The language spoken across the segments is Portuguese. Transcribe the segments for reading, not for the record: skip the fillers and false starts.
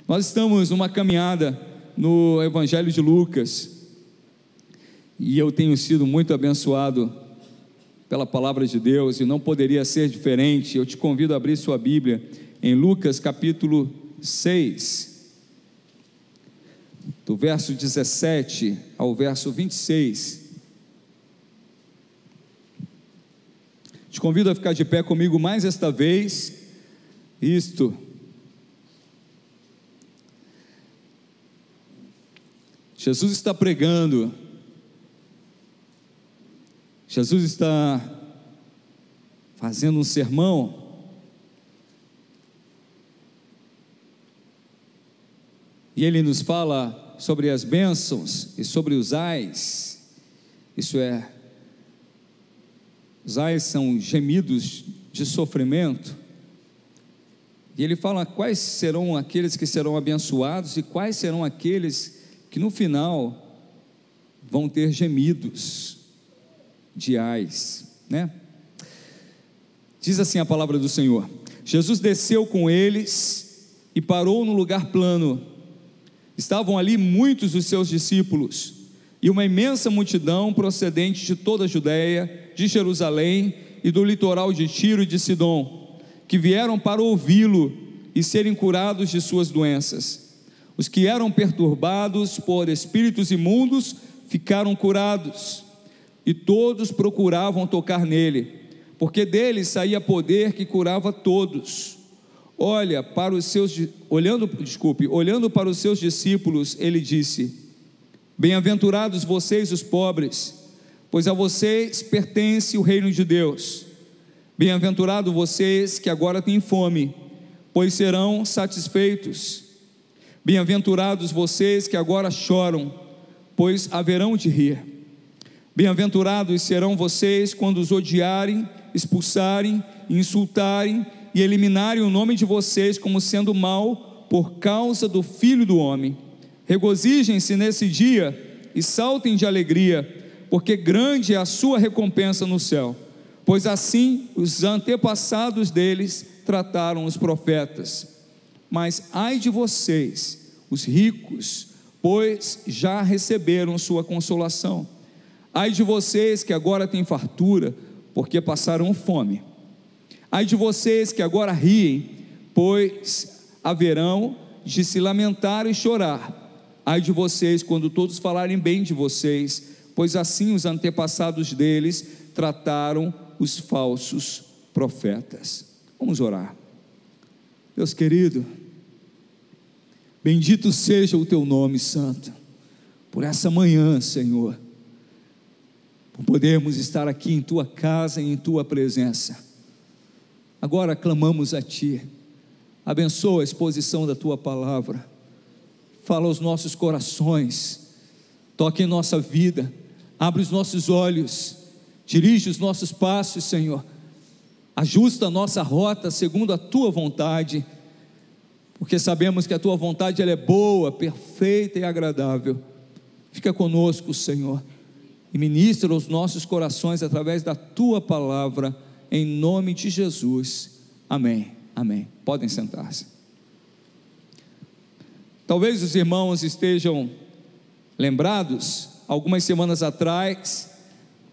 Nós estamos numa caminhada no Evangelho de Lucas, e eu tenho sido muito abençoado pela palavra de Deus, e não poderia ser diferente. Eu te convido a abrir sua Bíblia em Lucas capítulo 6, do verso 17 ao verso 26. Te convido a ficar de pé comigo mais esta vez. Jesus está pregando, Jesus está fazendo um sermão, e Ele nos fala sobre as bênçãos e sobre os ais. Isso é, os ais são gemidos de sofrimento, e Ele fala quais serão aqueles que serão abençoados e quais serão aqueles que no final vão ter gemidos de ais, né? Diz assim a palavra do Senhor: Jesus desceu com eles e parou no lugar plano. Estavam ali muitos dos seus discípulos e uma imensa multidão procedente de toda a Judéia, de Jerusalém e do litoral de Tiro e de Sidom, que vieram para ouvi-lo e serem curados de suas doenças. Os que eram perturbados por espíritos imundos ficaram curados, e todos procuravam tocar nele, porque dele saía poder que curava todos. Olhando para os seus discípulos, ele disse: bem-aventurados vocês os pobres, pois a vocês pertence o reino de Deus. Bem-aventurados vocês que agora têm fome, pois serão satisfeitos. Bem-aventurados vocês que agora choram, pois haverão de rir. Bem-aventurados serão vocês quando os odiarem, expulsarem, insultarem e eliminarem o nome de vocês como sendo mau por causa do Filho do Homem. Regozijem-se nesse dia e saltem de alegria, porque grande é a sua recompensa no céu, pois assim os antepassados deles trataram os profetas. Mas ai de vocês, os ricos, pois já receberam sua consolação. Ai de vocês que agora têm fartura, porque passaram fome. Ai de vocês que agora riem, pois haverão de se lamentar e chorar. Ai de vocês quando todos falarem bem de vocês, pois assim os antepassados deles trataram os falsos profetas. Vamos orar. Deus querido, bendito seja o teu nome santo, por essa manhã, Senhor, por podermos estar aqui em tua casa e em tua presença. Agora clamamos a ti, abençoa a exposição da tua palavra, fala aos nossos corações, toque em nossa vida, abre os nossos olhos, dirige os nossos passos, Senhor, ajusta a nossa rota segundo a tua vontade, porque sabemos que a tua vontade ela é boa, perfeita e agradável. Fica conosco, Senhor, e ministra aos nossos corações através da tua palavra, em nome de Jesus, amém, amém. Podem sentar-se. Talvez os irmãos estejam lembrados, algumas semanas atrás,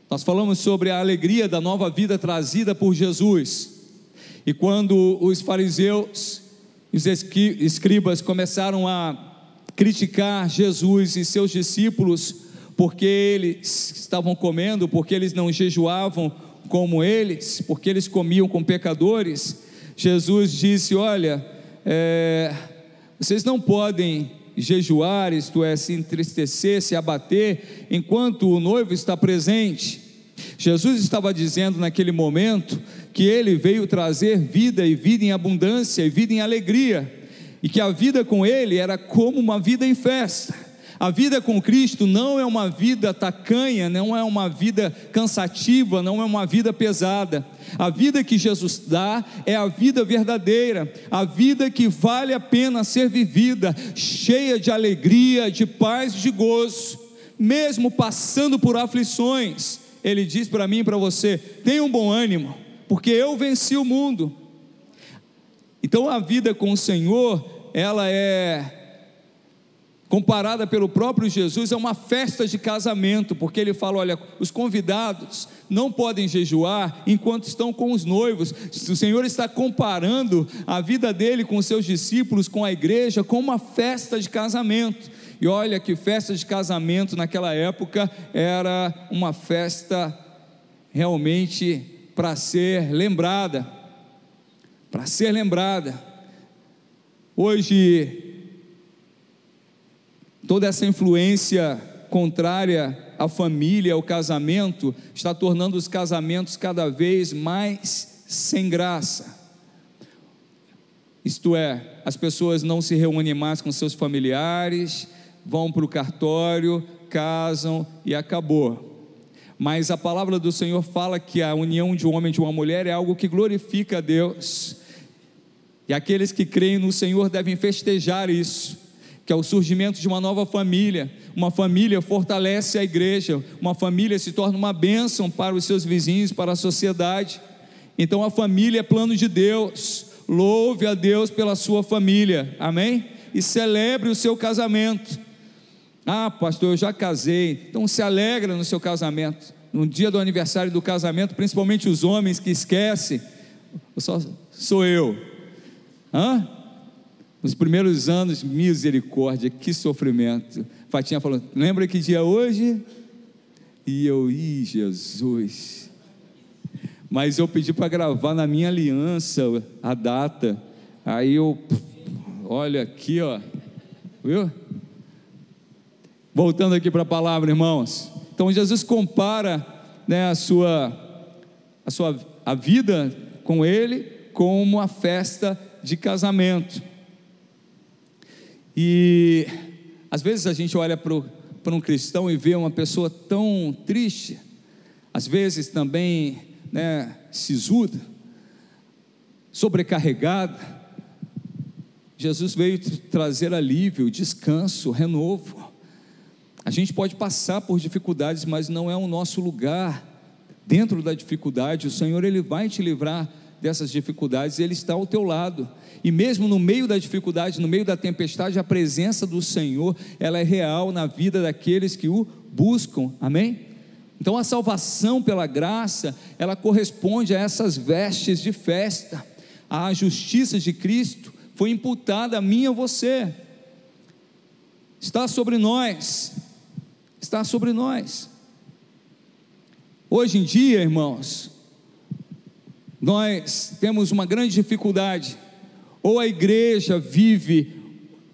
nós falamos sobre a alegria da nova vida trazida por Jesus, e quando os fariseus e os escribas começaram a criticar Jesus e seus discípulos, porque eles estavam comendo, porque eles não jejuavam como eles, porque eles comiam com pecadores, Jesus disse: olha, vocês não podem jejuar, isto é, se entristecer, se abater, enquanto o noivo está presente. Jesus estava dizendo naquele momento que ele veio trazer vida, e vida em abundância, e vida em alegria, e que a vida com ele era como uma vida em festa. A vida com Cristo não é uma vida tacanha, não é uma vida cansativa, não é uma vida pesada. A vida que Jesus dá é a vida verdadeira, a vida que vale a pena ser vivida, cheia de alegria, de paz, de gozo, mesmo passando por aflições. Ele diz para mim e para você: tenha um bom ânimo, porque eu venci o mundo. Então a vida com o Senhor ela é comparada pelo próprio Jesus, é uma festa de casamento, porque ele fala: olha, os convidados não podem jejuar enquanto estão com os noivos. O Senhor está comparando a vida dele com os seus discípulos, com a igreja, com uma festa de casamento. E olha que festa de casamento naquela época era uma festa realmente para ser lembrada, Hoje, toda essa influência contrária à família, ao casamento, está tornando os casamentos cada vez mais sem graça. Isto é, as pessoas não se reúnem mais com seus familiares, vão para o cartório, casam e acabou. Mas a palavra do Senhor fala que a união de um homem e de uma mulher é algo que glorifica a Deus, e aqueles que creem no Senhor devem festejar isso, que é o surgimento de uma nova família. Uma família fortalece a igreja, uma família se torna uma bênção para os seus vizinhos, para a sociedade. Então a família é plano de Deus. Louve a Deus pela sua família, amém? E celebre o seu casamento. Ah, pastor, eu já casei. Então se alegra no seu casamento, no dia do aniversário do casamento, principalmente os homens que esquecem. Sou eu. Nos primeiros anos, misericórdia, que sofrimento. Fatinha falou: lembra que dia é hoje? E eu, Jesus. Mas eu pedi para gravar na minha aliança a data. Aí eu, olha aqui, ó, viu? Voltando aqui para a palavra, irmãos. Então Jesus compara, né, a vida com ele como uma festa de casamento. E às vezes a gente olha para um cristão e vê uma pessoa tão triste, às vezes também, né, sisuda, sobrecarregada. Jesus veio trazer alívio, descanso, renovo. A gente pode passar por dificuldades, mas não é o nosso lugar dentro da dificuldade. O Senhor, Ele vai te livrar dessas dificuldades, Ele está ao teu lado. E mesmo no meio da dificuldade, no meio da tempestade, a presença do Senhor, ela é real na vida daqueles que o buscam, amém? Então a salvação pela graça, ela corresponde a essas vestes de festa. A justiça de Cristo foi imputada a mim e a você, está sobre nós. Hoje em dia, irmãos, nós temos uma grande dificuldade: ou a igreja vive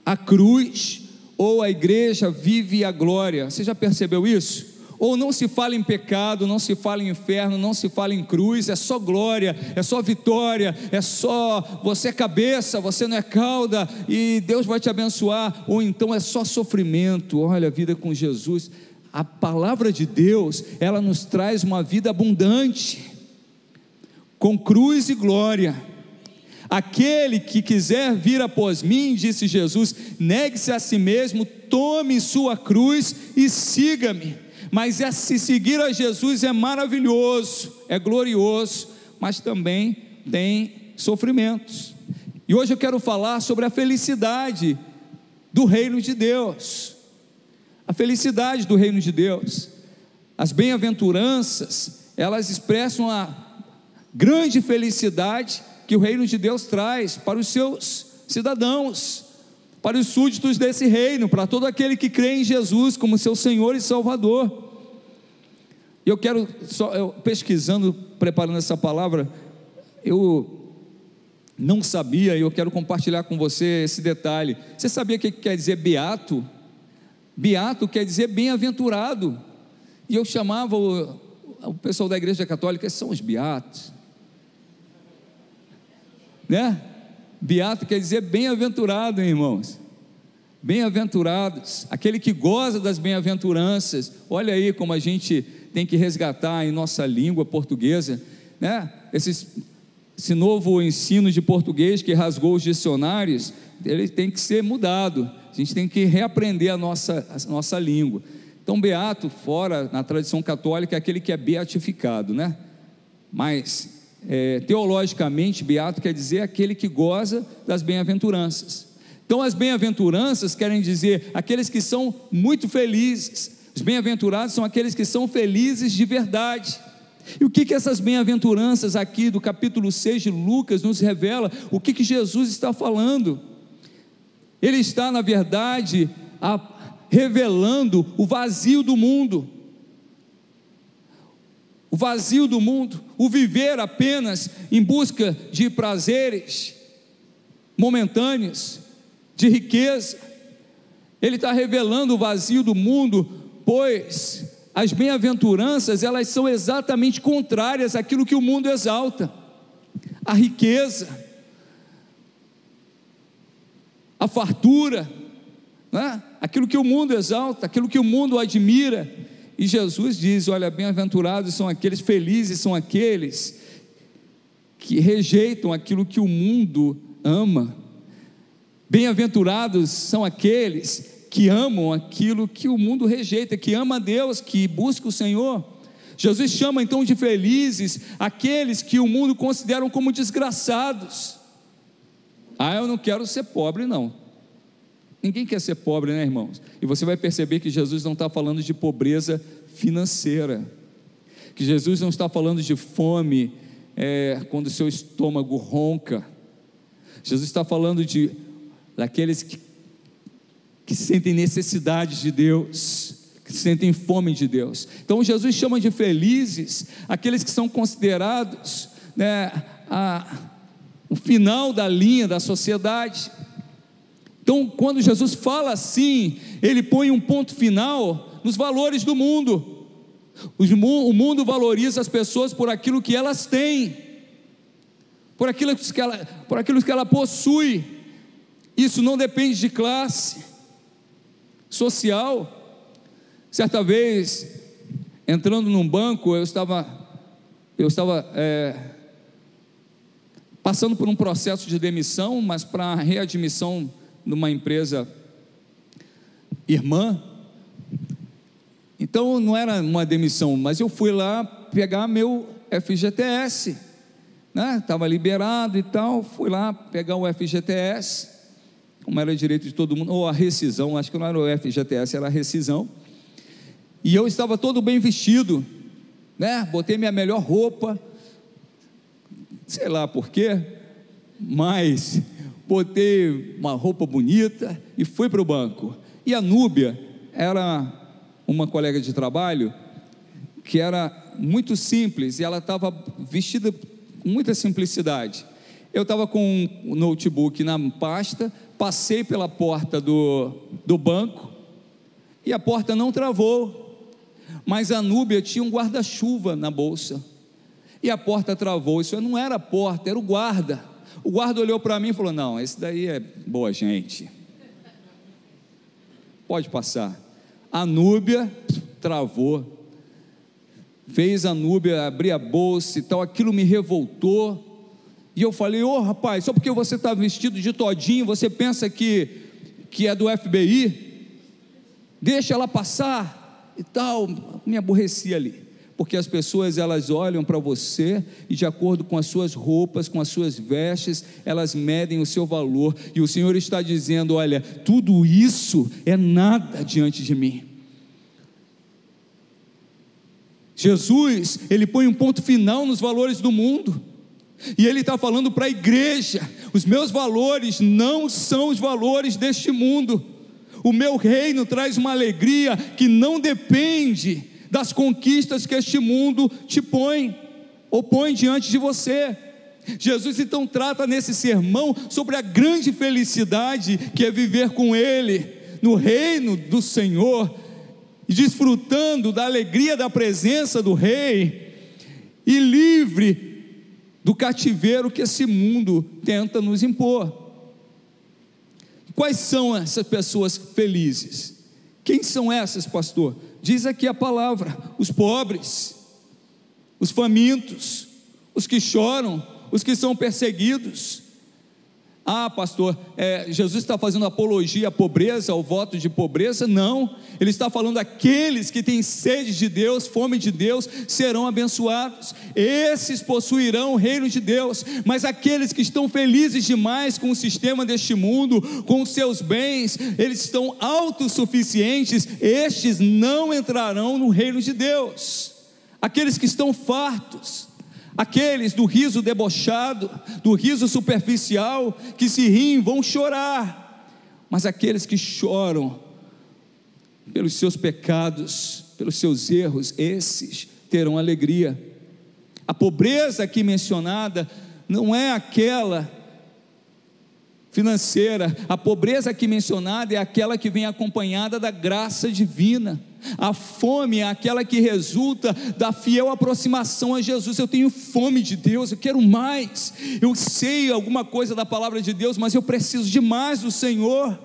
a cruz, ou a igreja vive a glória. Você já percebeu isso? Ou não se fala em pecado, não se fala em inferno, não se fala em cruz, é só glória, é só vitória, é só você é cabeça, você não é cauda, e Deus vai te abençoar. Ou então é só sofrimento. Olha, a vida com Jesus, a palavra de Deus, ela nos traz uma vida abundante, com cruz e glória. Aquele que quiser vir após mim, disse Jesus, negue-se a si mesmo, tome sua cruz e siga-me. Mas se seguir a Jesus é maravilhoso, é glorioso, mas também tem sofrimentos. E hoje eu quero falar sobre a felicidade do reino de Deus. A felicidade do reino de Deus. As bem-aventuranças, elas expressam a grande felicidade que o reino de Deus traz para os seus cidadãos, para os súditos desse reino, para todo aquele que crê em Jesus como seu Senhor e Salvador. Eu quero, pesquisando, preparando essa palavra, eu não sabia, e eu quero compartilhar com você esse detalhe. Você sabia o que quer dizer beato? Beato quer dizer bem-aventurado. E eu chamava o pessoal da igreja católica, são os beatos, né? Beato quer dizer bem-aventurado, hein, irmãos? Bem-aventurados, aquele que goza das bem-aventuranças. Olha aí como a gente tem que resgatar em nossa língua portuguesa, né? Esse novo ensino de português que rasgou os dicionários, ele tem que ser mudado. A gente tem que reaprender a nossa língua. Então, beato, fora na tradição católica, é aquele que é beatificado, né? Mas teologicamente, beato quer dizer aquele que goza das bem-aventuranças. Então as bem-aventuranças querem dizer aqueles que são muito felizes. Os bem-aventurados são aqueles que são felizes de verdade. E o que essas bem-aventuranças aqui do capítulo 6 de Lucas nos revela? O que Jesus está falando? Ele está, na verdade, revelando o vazio do mundo. O vazio do mundo, o viver apenas em busca de prazeres momentâneos, de riqueza. Ele está revelando o vazio do mundo, pois as bem-aventuranças, elas são exatamente contrárias àquilo que o mundo exalta: a riqueza, a fartura, né? Aquilo que o mundo exalta, aquilo que o mundo admira. E Jesus diz: olha, bem-aventurados são aqueles, felizes são aqueles que rejeitam aquilo que o mundo ama. Bem-aventurados são aqueles que amam aquilo que o mundo rejeita, que ama a Deus, que busca o Senhor. Jesus chama então de felizes aqueles que o mundo considera como desgraçados. Eu não quero ser pobre, não. Ninguém quer ser pobre, né, irmãos? E você vai perceber que Jesus não está falando de pobreza financeira, que Jesus não está falando de fome, quando o seu estômago ronca. Jesus está falando daqueles que sentem necessidade de Deus, que sentem fome de Deus. Então Jesus chama de felizes aqueles que são considerados, o final da linha da sociedade. Então, quando Jesus fala assim, ele põe um ponto final nos valores do mundo. O mundo valoriza as pessoas por aquilo que elas têm, por aquilo que ela possui. Isso não depende de classe social. Certa vez, entrando num banco, eu estava passando por um processo de demissão, mas para readmissão numa empresa irmã. Então não era uma demissão, mas eu fui lá pegar meu FGTS, né? Estava liberado e tal, fui lá pegar o FGTS, como era direito de todo mundo, ou a rescisão, acho que não era o FGTS, era a rescisão. E eu estava todo bem vestido, né? Botei minha melhor roupa, sei lá por quê, mas botei uma roupa bonita e fui para o banco. E a Núbia era uma colega de trabalho que era muito simples, e ela estava vestida com muita simplicidade. Eu estava com o notebook na pasta, passei pela porta do banco, e a porta não travou, mas a Núbia tinha um guarda-chuva na bolsa, e a porta travou. Isso não era a porta, era o guarda. O guarda olhou para mim e falou: não, esse daí é boa gente, pode passar. A Núbia travou, fez a Núbia abrir a bolsa e tal. Aquilo me revoltou, e eu falei: rapaz, só porque você está vestido de todinho, você pensa que é do FBI? Deixa ela passar e tal. Me aborreci ali, porque as pessoas, elas olham para você e de acordo com as suas roupas, com as suas vestes, elas medem o seu valor. E o Senhor está dizendo: olha, tudo isso é nada diante de mim. Jesus, ele põe um ponto final nos valores do mundo, e ele está falando para a igreja: os meus valores não são os valores deste mundo. O meu reino traz uma alegria que não depende das conquistas que este mundo te põe, ou põe diante de você. Jesus então trata nesse sermão sobre a grande felicidade que é viver com Ele, no reino do Senhor, e desfrutando da alegria da presença do Rei, e livre do cativeiro que esse mundo tenta nos impor. Quais são essas pessoas felizes? Quem são essas, pastor? Diz aqui a palavra: os pobres, os famintos, os que choram, os que são perseguidos. Ah, pastor, Jesus está fazendo apologia à pobreza, ao voto de pobreza? Não, ele está falando: aqueles que têm sede de Deus, fome de Deus, serão abençoados, esses possuirão o reino de Deus. Mas aqueles que estão felizes demais com o sistema deste mundo, com os seus bens, eles estão autossuficientes, estes não entrarão no reino de Deus. Aqueles que estão fartos, aqueles do riso debochado, do riso superficial, que se riem, vão chorar. Mas aqueles que choram pelos seus pecados, pelos seus erros, esses terão alegria. A pobreza aqui mencionada não é aquela financeira, a pobreza aqui mencionada é aquela que vem acompanhada da graça divina. A fome é aquela que resulta da fiel aproximação a Jesus. Eu tenho fome de Deus, eu quero mais, eu sei alguma coisa da palavra de Deus, mas eu preciso de mais do Senhor.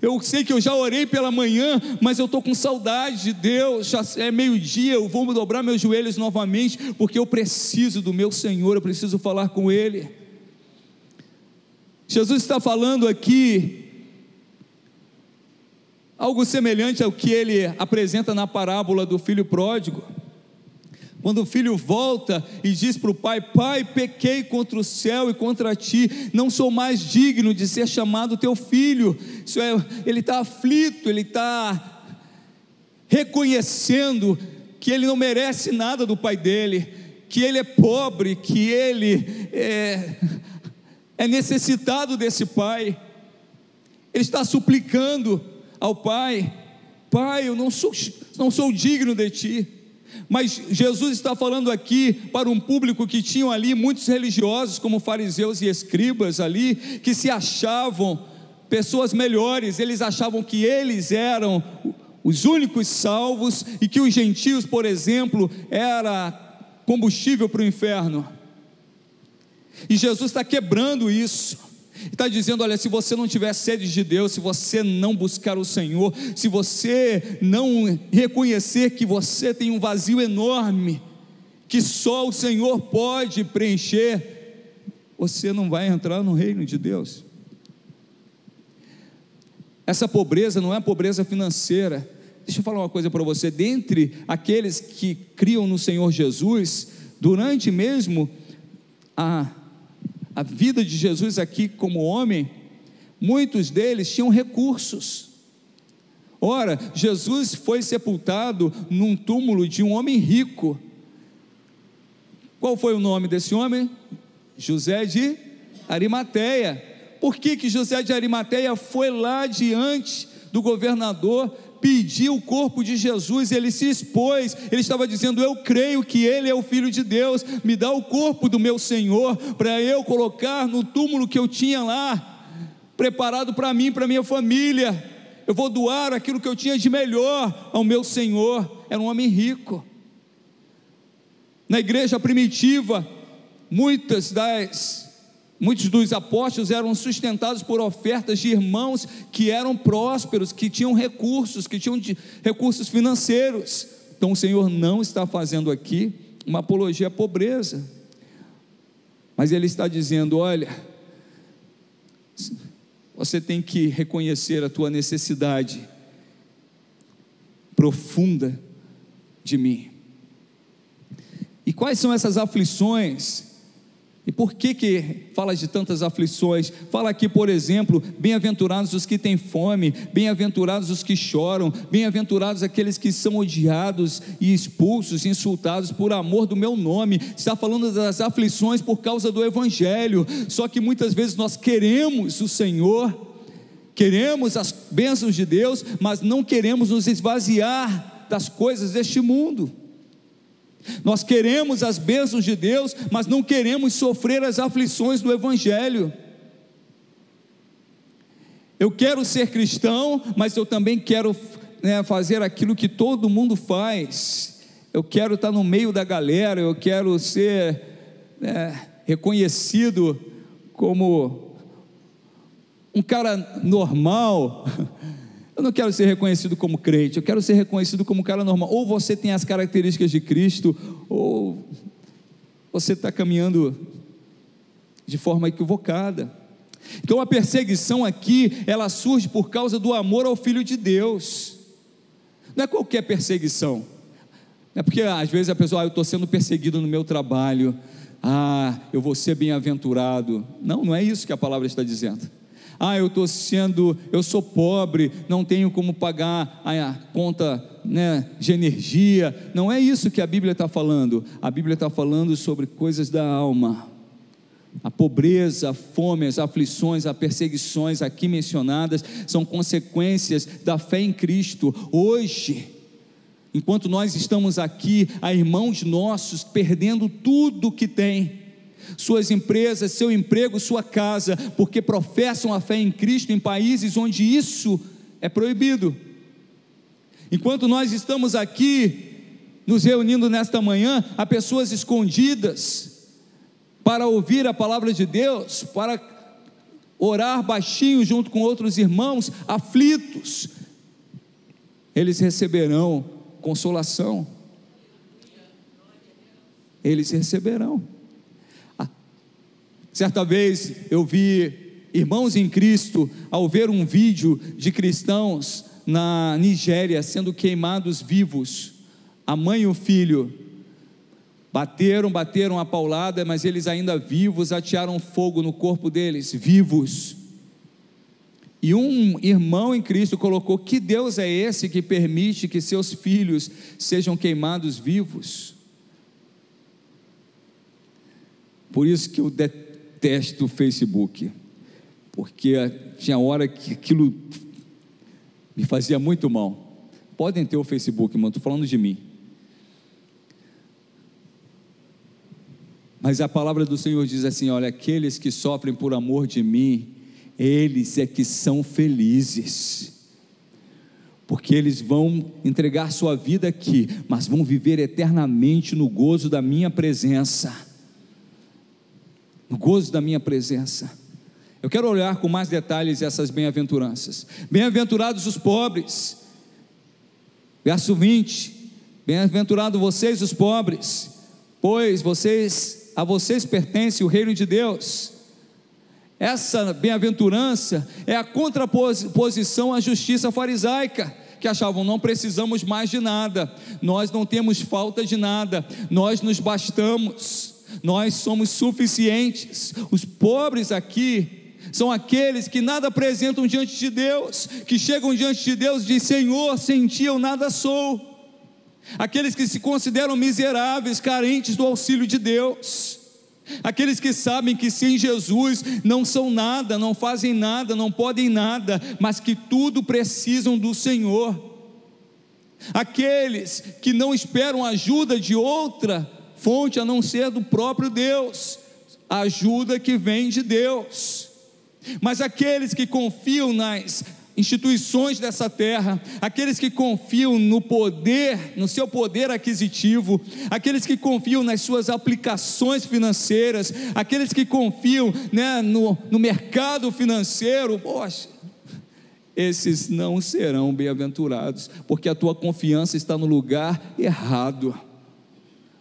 Eu sei que eu já orei pela manhã, mas eu estou com saudade de Deus, já é meio-dia, eu vou dobrar meus joelhos novamente, porque eu preciso do meu Senhor, eu preciso falar com Ele. Jesus está falando aqui algo semelhante ao que ele apresenta na parábola do filho pródigo, quando o filho volta e diz para o pai: pai, pequei contra o céu e contra ti, não sou mais digno de ser chamado teu filho. Isso é, ele está aflito, ele está reconhecendo que ele não merece nada do pai dele, que ele é pobre, que ele é necessitado desse pai. Ele está suplicando ao pai: pai, eu não sou digno de ti. Mas Jesus está falando aqui para um público que tinham ali muitos religiosos, como fariseus e escribas ali, que se achavam pessoas melhores. Eles achavam que eles eram os únicos salvos e que os gentios, por exemplo, era combustível para o inferno. E Jesus está quebrando isso, está dizendo: olha, se você não tiver sede de Deus, se você não buscar o Senhor, se você não reconhecer que você tem um vazio enorme, que só o Senhor pode preencher, você não vai entrar no reino de Deus. Essa pobreza não é pobreza financeira. Deixa eu falar uma coisa para você: dentre aqueles que criam no Senhor Jesus, durante mesmo a vida de Jesus aqui como homem, muitos deles tinham recursos. Ora, Jesus foi sepultado num túmulo de um homem rico. Qual foi o nome desse homem? José de Arimateia. Por que José de Arimateia foi lá diante do governador, pediu o corpo de Jesus? Ele se expôs, ele estava dizendo: eu creio que ele é o Filho de Deus, me dá o corpo do meu Senhor, para eu colocar no túmulo que eu tinha lá, preparado para mim, para minha família. Eu vou doar aquilo que eu tinha de melhor ao meu Senhor. Era um homem rico. Na igreja primitiva, muitos dos apóstolos eram sustentados por ofertas de irmãos que eram prósperos, que tinham recursos financeiros. Então o Senhor não está fazendo aqui uma apologia à pobreza, mas Ele está dizendo: olha, você tem que reconhecer a tua necessidade profunda de mim. E quais são essas aflições? E por que fala de tantas aflições? Fala aqui, por exemplo: bem-aventurados os que têm fome, bem-aventurados os que choram, bem-aventurados aqueles que são odiados e expulsos, insultados por amor do meu nome. Está falando das aflições por causa do Evangelho. Só que muitas vezes nós queremos o Senhor, queremos as bênçãos de Deus, mas não queremos nos esvaziar das coisas deste mundo. Nós queremos as bênçãos de Deus, mas não queremos sofrer as aflições do Evangelho. Eu quero ser cristão, mas eu também quero fazer aquilo que todo mundo faz. Eu quero estar no meio da galera, eu quero ser reconhecido como um cara normal. Eu não quero ser reconhecido como crente, eu quero ser reconhecido como um cara normal. Ou você tem as características de Cristo, ou você está caminhando de forma equivocada. Então a perseguição aqui, ela surge por causa do amor ao Filho de Deus. Não é qualquer perseguição. Não é porque às vezes a pessoa, eu estou sendo perseguido no meu trabalho, eu vou ser bem-aventurado. Não é isso que a palavra está dizendo. Eu sou pobre, não tenho como pagar a conta, de energia. Não é isso que a Bíblia está falando. A Bíblia está falando sobre coisas da alma. A pobreza, a fome, as aflições, as perseguições aqui mencionadas são consequências da fé em Cristo. Hoje, enquanto nós estamos aqui, há irmãos nossos perdendo tudo que têm, suas empresas, seu emprego, sua casa, porque professam a fé em Cristo em países onde isso é proibido. Enquanto nós estamos aqui nos reunindo nesta manhã, há pessoas escondidas para ouvir a palavra de Deus, para orar baixinho junto com outros irmãos aflitos. Eles receberão consolação. Eles receberão. Certa vez eu vi irmãos em Cristo, ao ver um vídeo de cristãos na Nigéria sendo queimados vivos, a mãe e o filho, bateram a paulada, mas eles ainda vivos, atearam fogo no corpo deles, vivos. E um irmão em Cristo colocou: que Deus é esse que permite que seus filhos sejam queimados vivos? Por isso que eu detesto o Facebook, porque tinha hora que aquilo me fazia muito mal. Podem ter o Facebook, irmão, estou falando de mim. Mas a palavra do Senhor diz assim: olha, aqueles que sofrem por amor de mim, eles é que são felizes, porque eles vão entregar sua vida aqui, mas vão viver eternamente no gozo da minha presença. No gozo da minha presença. Eu quero olhar com mais detalhes essas bem-aventuranças. Bem-aventurados os pobres, verso 20: bem-aventurados vocês os pobres, pois a vocês pertence o reino de Deus. Essa bem-aventurança é a contraposição à justiça farisaica, que achavam: não precisamos mais de nada, nós não temos falta de nada, nós nos bastamos, nós somos suficientes. Os pobres aqui são aqueles que nada apresentam diante de Deus, que chegam diante de Deus e dizem: Senhor, sem ti eu nada sou. Aqueles que se consideram miseráveis, carentes do auxílio de Deus, aqueles que sabem que sem Jesus não são nada, não fazem nada, não podem nada, mas que tudo precisam do Senhor. Aqueles que não esperam ajuda de outra fonte a não ser do próprio Deus, a ajuda que vem de Deus. Mas aqueles que confiam nas instituições dessa terra, aqueles que confiam no poder, no seu poder aquisitivo, aqueles que confiam nas suas aplicações financeiras, aqueles que confiam, no mercado financeiro, esses não serão bem-aventurados, porque a tua confiança está no lugar errado.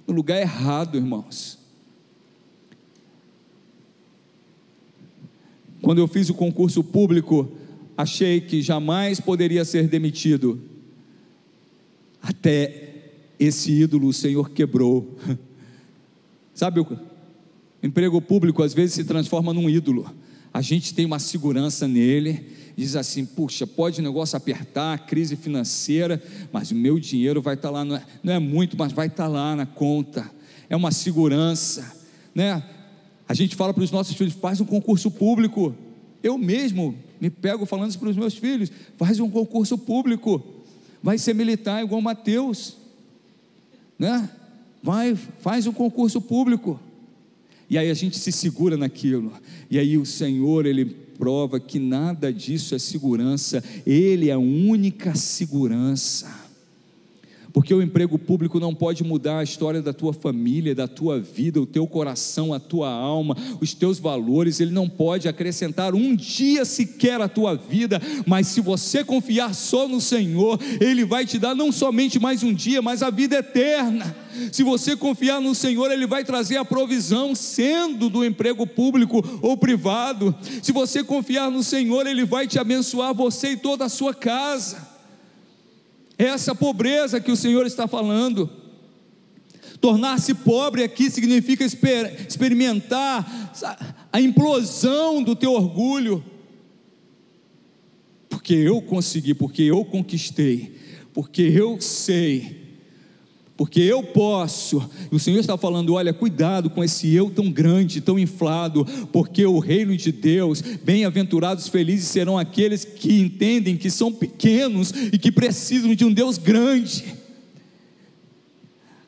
No lugar errado, irmãos. Quando eu fiz o concurso público, achei que jamais poderia ser demitido, até esse ídolo o Senhor quebrou. Sabe, o emprego público às vezes se transforma num ídolo. A gente tem uma segurança nele, diz assim: puxa, pode o negócio apertar, crise financeira, mas o meu dinheiro vai estar lá, não é muito, mas vai estar lá na conta. É uma segurança, A gente fala para os nossos filhos: faz um concurso público. Eu mesmo me pego falando isso para os meus filhos: faz um concurso público, vai ser militar igual Mateus, faz um concurso público. E aí a gente se segura naquilo, e aí o Senhor, Ele prova que nada disso é segurança, Ele é a única segurança. porque o emprego público não pode mudar a história da tua família, da tua vida, o teu coração, a tua alma, os teus valores. Ele não pode acrescentar um dia sequer à tua vida, mas se você confiar só no Senhor, Ele vai te dar não somente mais um dia, mas a vida eterna. Se você confiar no Senhor, Ele vai trazer a provisão, sendo do emprego público ou privado. Se você confiar no Senhor, Ele vai te abençoar, você e toda a sua casa. Essa pobreza que o Senhor está falando. Tornar-se pobre aqui significa experimentar a implosão do teu orgulho, porque eu consegui, porque eu conquistei, porque eu sei, porque eu posso. O Senhor está falando: olha, cuidado com esse eu tão grande, tão inflado, porque o reino de Deus, bem-aventurados, felizes serão aqueles que entendem que são pequenos e que precisam de um Deus grande,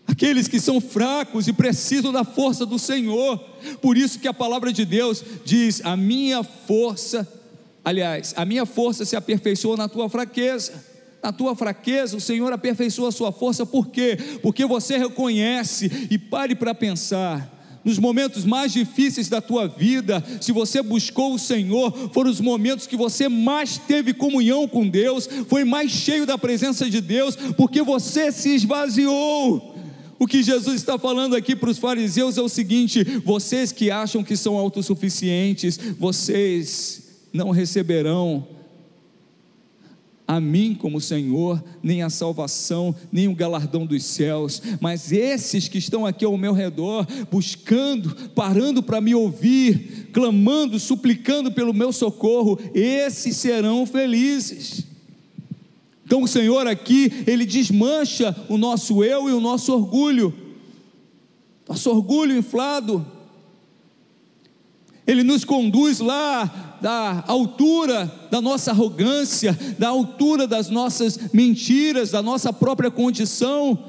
aqueles que são fracos e precisam da força do Senhor. Por isso que a palavra de Deus diz: a minha força se aperfeiçoa na tua fraqueza. Na tua fraqueza o Senhor aperfeiçoa a sua força. Por quê? Porque você reconhece. E pare para pensar, nos momentos mais difíceis da tua vida, se você buscou o Senhor, foram os momentos que você mais teve comunhão com Deus, foi mais cheio da presença de Deus, porque você se esvaziou. O que Jesus está falando aqui para os fariseus é o seguinte: vocês que acham que são autossuficientes, vocês não receberão a mim como Senhor, nem a salvação, nem o galardão dos céus. Mas esses que estão aqui ao meu redor, buscando, parando para me ouvir, clamando, suplicando pelo meu socorro, esses serão felizes. Então o Senhor aqui, Ele desmancha o nosso eu e o nosso orgulho inflado. Ele nos conduz lá da altura da nossa arrogância, da altura das nossas mentiras, da nossa própria condição.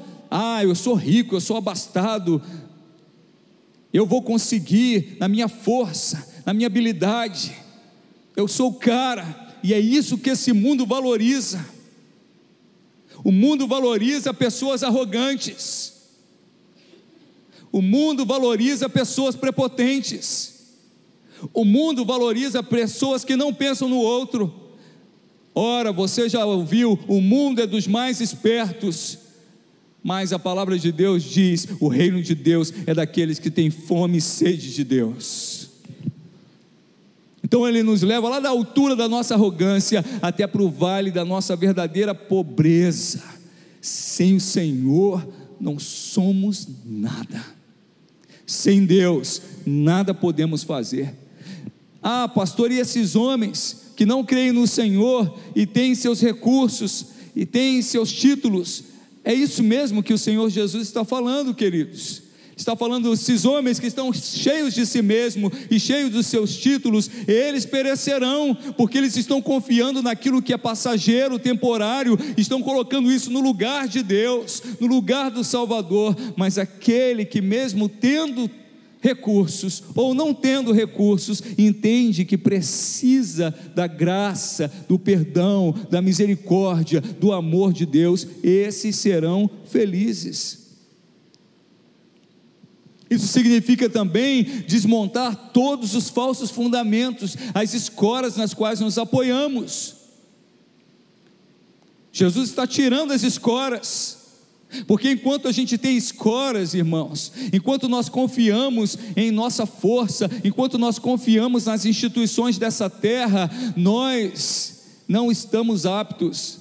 Eu sou rico, eu sou abastado, eu vou conseguir na minha força, na minha habilidade, eu sou o cara. E é isso que esse mundo valoriza. O mundo valoriza pessoas arrogantes, o mundo valoriza pessoas prepotentes, o mundo valoriza pessoas que não pensam no outro. Ora, você já ouviu, o mundo é dos mais espertos, mas a palavra de Deus diz: o reino de Deus é daqueles que têm fome e sede de Deus. Então Ele nos leva lá da altura da nossa arrogância até para o vale da nossa verdadeira pobreza. Sem o Senhor não somos nada, sem Deus nada podemos fazer. Pastor, e esses homens que não creem no Senhor e têm seus recursos e têm seus títulos? É isso mesmo que o Senhor Jesus está falando, queridos. Está falando desses homens que estão cheios de si mesmo e cheios dos seus títulos, eles perecerão, porque eles estão confiando naquilo que é passageiro, temporário, estão colocando isso no lugar de Deus, no lugar do Salvador. Mas aquele que, mesmo tendo recursos ou não tendo recursos, entende que precisa da graça, do perdão, da misericórdia, do amor de Deus, esses serão felizes. Isso significa também desmontar todos os falsos fundamentos, as escoras nas quais nos apoiamos. Jesus está tirando as escoras, porque enquanto a gente tem escoras, irmãos, enquanto nós confiamos em nossa força, enquanto nós confiamos nas instituições dessa terra, nós não estamos aptos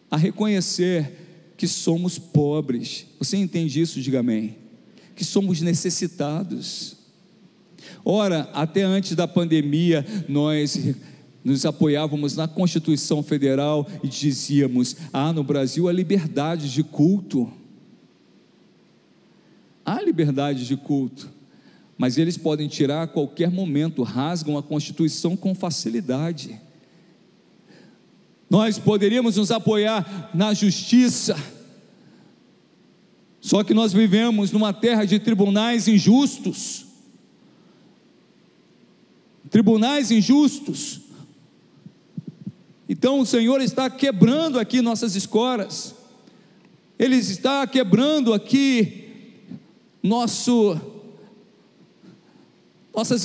a reconhecer que somos pobres. Você entende isso? Diga amém. Que somos necessitados. Ora, até antes da pandemia, nós nos apoiávamos na Constituição Federal e dizíamos: no Brasil há liberdade de culto. Há liberdade de culto, mas eles podem tirar a qualquer momento, rasgam a Constituição com facilidade. Nós poderíamos nos apoiar na justiça, só que nós vivemos numa terra de tribunais injustos. Tribunais injustos. Então o Senhor está quebrando aqui nossas escoras. Ele está quebrando aqui nossas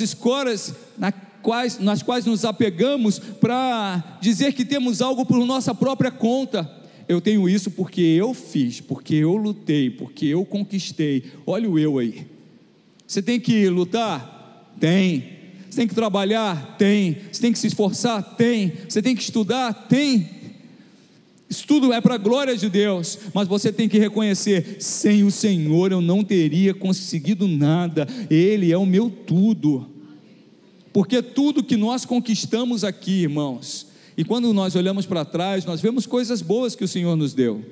escoras nas quais nos apegamos para dizer que temos algo por nossa própria conta. Eu tenho isso porque eu fiz, porque eu lutei, porque eu conquistei. Olha o eu aí. Você tem que lutar? Tem. Você tem que trabalhar? Tem. Você tem que se esforçar? Tem. Você tem que estudar? Tem. Isso tudo é para a glória de Deus, mas você tem que reconhecer: sem o Senhor eu não teria conseguido nada. Ele é o meu tudo. Porque tudo que nós conquistamos aqui, irmãos, e quando nós olhamos para trás, nós vemos coisas boas que o Senhor nos deu.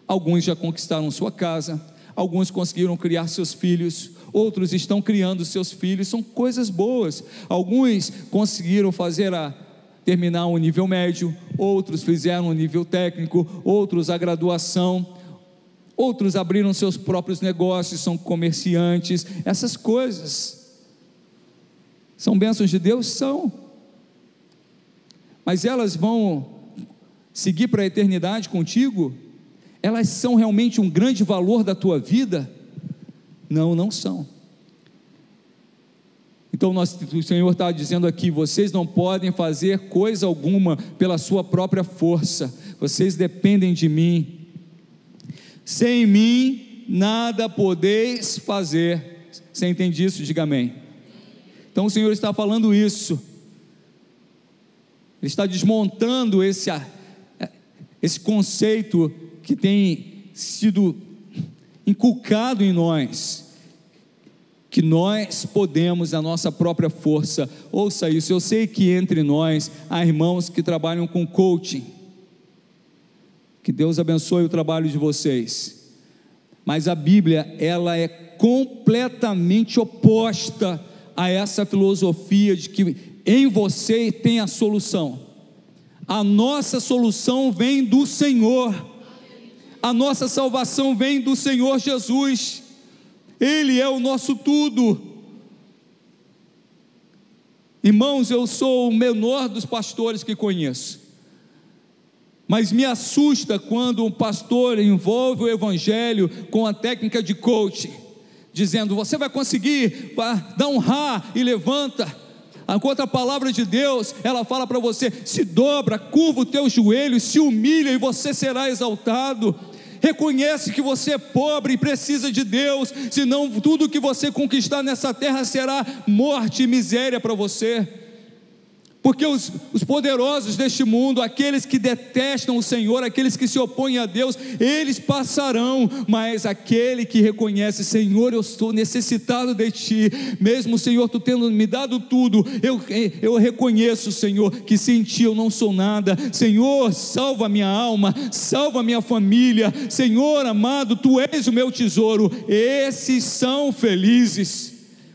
Alguns já conquistaram sua casa, alguns conseguiram criar seus filhos, outros estão criando seus filhos, são coisas boas. Alguns conseguiram terminar um nível médio, outros fizeram um nível técnico, outros a graduação, outros abriram seus próprios negócios, são comerciantes. Essas coisas são bênçãos de Deus? São. Mas elas vão seguir para a eternidade contigo? Elas são realmente um grande valor da tua vida? Não, não são. Então o Senhor está dizendo aqui: vocês não podem fazer coisa alguma pela sua própria força, vocês dependem de mim. Sem mim nada podeis fazer. Você entende isso? Diga amém. Então o Senhor está falando isso, Ele está desmontando esse conceito que tem sido inculcado em nós, que nós podemos, a nossa própria força. Ouça isso. Eu sei que entre nós há irmãos que trabalham com coaching, que Deus abençoe o trabalho de vocês, mas a Bíblia, ela é completamente oposta a essa filosofia de que em você tem a solução. A nossa solução vem do Senhor, a nossa salvação vem do Senhor Jesus. Ele é o nosso tudo. Irmãos, eu sou o menor dos pastores que conheço, mas me assusta quando um pastor envolve o evangelho com a técnica de coaching, dizendo: você vai conseguir, dá um rá e levanta. Enquanto a palavra de Deus, ela fala para você: se dobra, curva o teu joelho, se humilha e você será exaltado. Reconhece que você é pobre e precisa de Deus, senão tudo que você conquistar nessa terra será morte e miséria para você. Porque os poderosos deste mundo, aqueles que detestam o Senhor, aqueles que se opõem a Deus, eles passarão, mas aquele que reconhece: Senhor, eu estou necessitado de Ti, mesmo Senhor, Tu tendo me dado tudo, eu reconheço, Senhor, que sem Ti eu não sou nada. Senhor, salva a minha alma, salva a minha família, Senhor amado, Tu és o meu tesouro. Esses são felizes.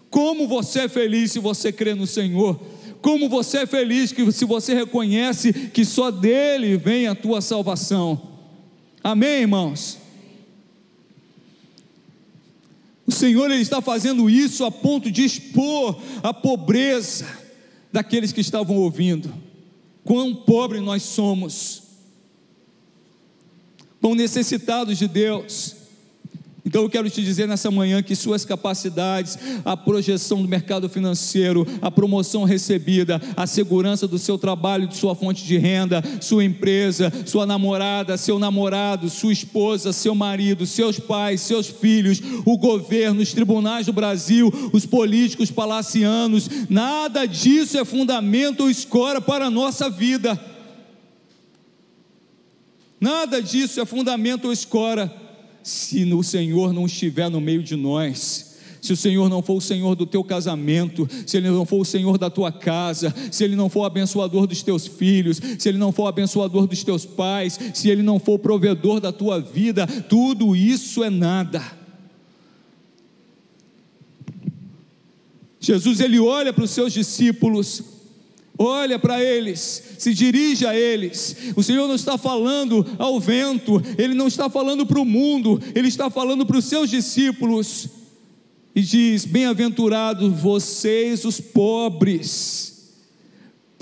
Como você é feliz se você crê no Senhor? Como você é feliz se você reconhece que só dele vem a tua salvação. Amém, irmãos? O Senhor, Ele está fazendo isso a ponto de expor a pobreza daqueles que estavam ouvindo. Quão pobre nós somos, quão necessitados de Deus. Então eu quero te dizer nessa manhã que suas capacidades, a projeção do mercado financeiro, a promoção recebida, a segurança do seu trabalho, de sua fonte de renda, sua empresa, sua namorada, seu namorado, sua esposa, seu marido, seus pais, seus filhos, o governo, os tribunais do Brasil, os políticos palacianos, nada disso é fundamento ou escora para a nossa vida. Nada disso é fundamento ou escora se o Senhor não estiver no meio de nós. Se o Senhor não for o Senhor do teu casamento, se Ele não for o Senhor da tua casa, se Ele não for o abençoador dos teus filhos, se Ele não for o abençoador dos teus pais, se Ele não for o provedor da tua vida, tudo isso é nada. Jesus, Ele olha para os seus discípulos, olha para eles, se dirige a eles. O Senhor não está falando ao vento, Ele não está falando para o mundo, Ele está falando para os seus discípulos, e diz: bem-aventurados vocês os pobres,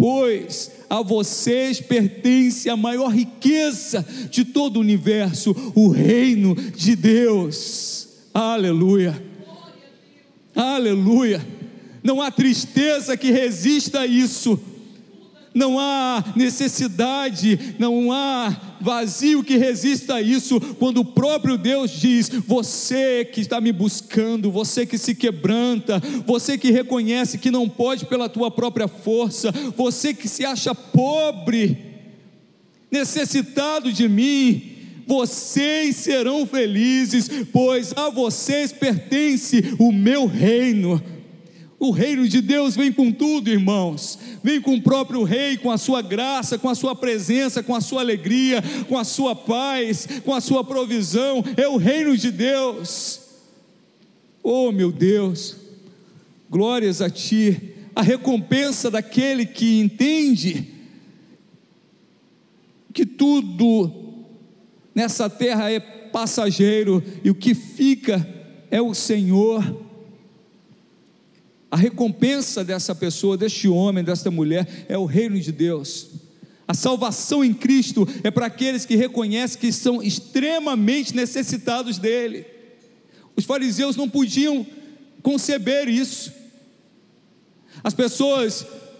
pois a vocês pertence a maior riqueza de todo o universo, o reino de Deus. Aleluia, aleluia. Não há tristeza que resista a isso, não há necessidade, não há vazio que resista a isso, quando o próprio Deus diz: você que está me buscando, você que se quebranta, você que reconhece que não pode pela tua própria força, você que se acha pobre, necessitado de mim, vocês serão felizes, pois a vocês pertence o meu reino. O reino de Deus vem com tudo, irmãos, vem com o próprio rei, com a sua graça, com a sua presença, com a sua alegria, com a sua paz, com a sua provisão. É o reino de Deus. Oh meu Deus, glórias a Ti. A recompensa daquele que entende que tudo nessa terra é passageiro e o que fica é o Senhor. A recompensa dessa pessoa, deste homem, desta mulher, é o reino de Deus. A salvação em Cristo é para aqueles que reconhecem que são extremamente necessitados dele. Os fariseus não podiam conceber isso.